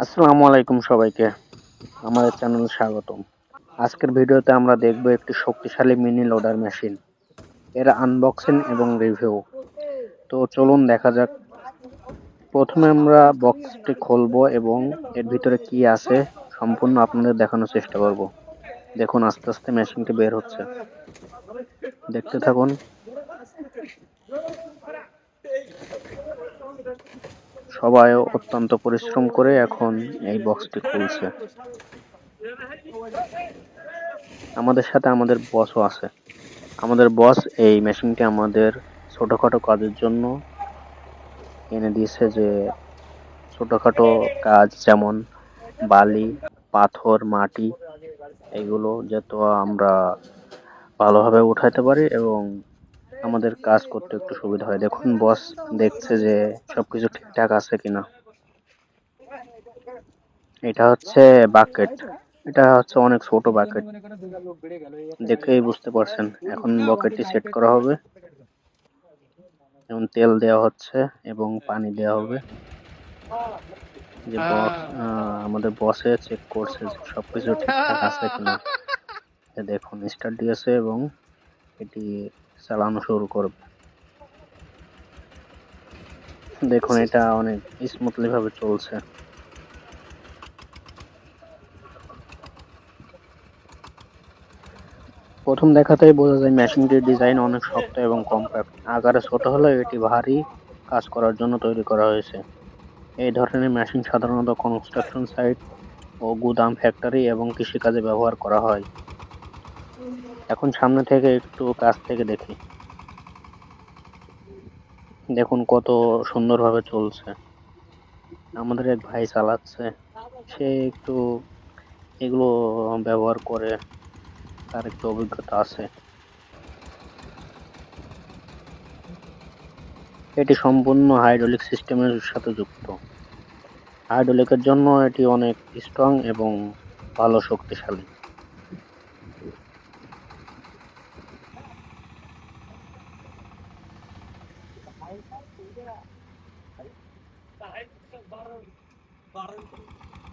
আসসালামু আলাইকুম সবাইকে আমাদের চ্যানেলে স্বাগতম। আজকের ভিডিওতে আমরা দেখব একটি শক্তিশালী মিনি লোডার মেশিন, এর আনবক্সিং এবং রিভিউ। তো চলুন দেখা যাক। প্রথমে আমরা বক্সটি খুলবো এবং এর ভিতরে কি আছে সম্পূর্ণ আপনাদের দেখানোর চেষ্টা করব। দেখুন আস্তে আস্তে মেশিনটি বের হচ্ছে, দেখতে থাকুন। সবাই অত্যন্ত পরিশ্রম করে এখন এই বক্সটি খুলছে। আমাদের সাথে আমাদের বসও আছে। আমাদের বস এই মেশিনটি আমাদের ছোটখাটো কাজের জন্য এনে দিয়েছে, যে ছোটখাটো কাজ যেমন বালি, পাথর, মাটি, এগুলো যাতে আমরা ভালোভাবে উঠাতে পারি এবং আমাদের কাজ করতে একটু সুবিধা হয়। দেখুন বস দেখছে যে সবকিছু ঠিকঠাক আছে কিনা। এটা হচ্ছে বাকেট, এটা হচ্ছে অনেক ছোট বাকেট, দেখেই বুঝতে পারছেন। এখন বকেটটি সেট করা হবে, যেমন তেল দেওয়া হচ্ছে এবং পানি দেওয়া হবে। যে বস আমাদের বসে চেক করছে যে সবকিছু ঠিকঠাক আছে কিনা। দেখুন স্টার্ট দিয়েছে এবং এটি চালানো শুরু করবে। দেখুন এটা অনেক স্মুথলি ভাবে চলছে। প্রথম দেখাতেই বোঝা যায় মেশিনটির ডিজাইন অনেক শক্ত এবং কম্প্যাক্ট। আকারে ছোট হলেও এটি ভারী কাজ করার জন্য তৈরি করা হয়েছে। এই ধরনের মেশিন সাধারণত কনস্ট্রাকশন সাইট ও গুদাম, ফ্যাক্টরি এবং কৃষিকাজে ব্যবহার করা হয়। এখন সামনে থেকে একটু কাছ থেকে দেখি। দেখুন কত সুন্দরভাবে চলছে। আমাদের এক ভাই চালাচ্ছে, সে একটু এগুলো ব্যবহার করে, তার একটু অভিজ্ঞতা আছে। এটি সম্পূর্ণ হাইড্রোলিক সিস্টেমের সাথে যুক্ত। হাইড্রোলিকের জন্য এটি অনেক স্ট্রং এবং ভালো শক্তিশালী।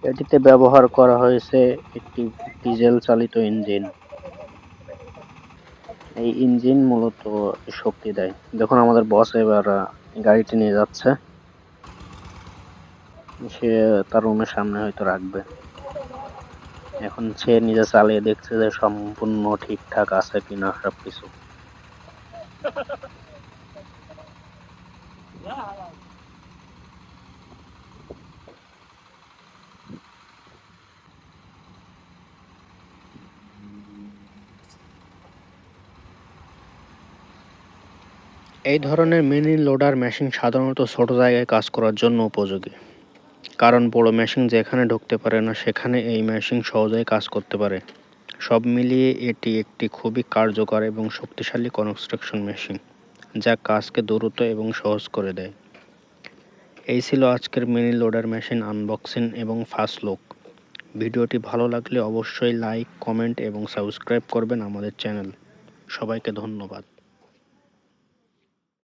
এটিতে ব্যবহার করা হয়েছে একটি ডিজেল চালিত ইঞ্জিন। এই ইঞ্জিন মূলত শক্তি দেয়। দেখুন আমাদের বস এবার গাড়িটি নিয়ে যাচ্ছে, সে তার রুমের সামনে হয়তো রাখবে। এখন সে নিজে চালিয়ে দেখছে যে সম্পূর্ণ ঠিকঠাক আছে কিনা সবকিছু। এই ধরনের মিনি লোডার মেশিন সাধারণত ছোট জায়গায় কাজ করার জন্য উপযোগী, কারণ বড় মেশিন যেখানে ঢুকতে পারে না সেখানে এই মেশিন সহজেই কাজ করতে পারে। সব মিলিয়ে এটি একটি খুবই কার্যকর এবং শক্তিশালী কনস্ট্রাকশন মেশিন, যা কাজকে দ্রুত এবং সহজ করে দেয়। এই ছিল আজকের মিনি লোডার মেশিন আনবক্সিং এবং ফার্স্ট লুক। ভিডিওটি ভালো লাগলে অবশ্যই লাইক, কমেন্ট এবং সাবস্ক্রাইব করবেন আমাদের চ্যানেল। সবাইকে ধন্যবাদ।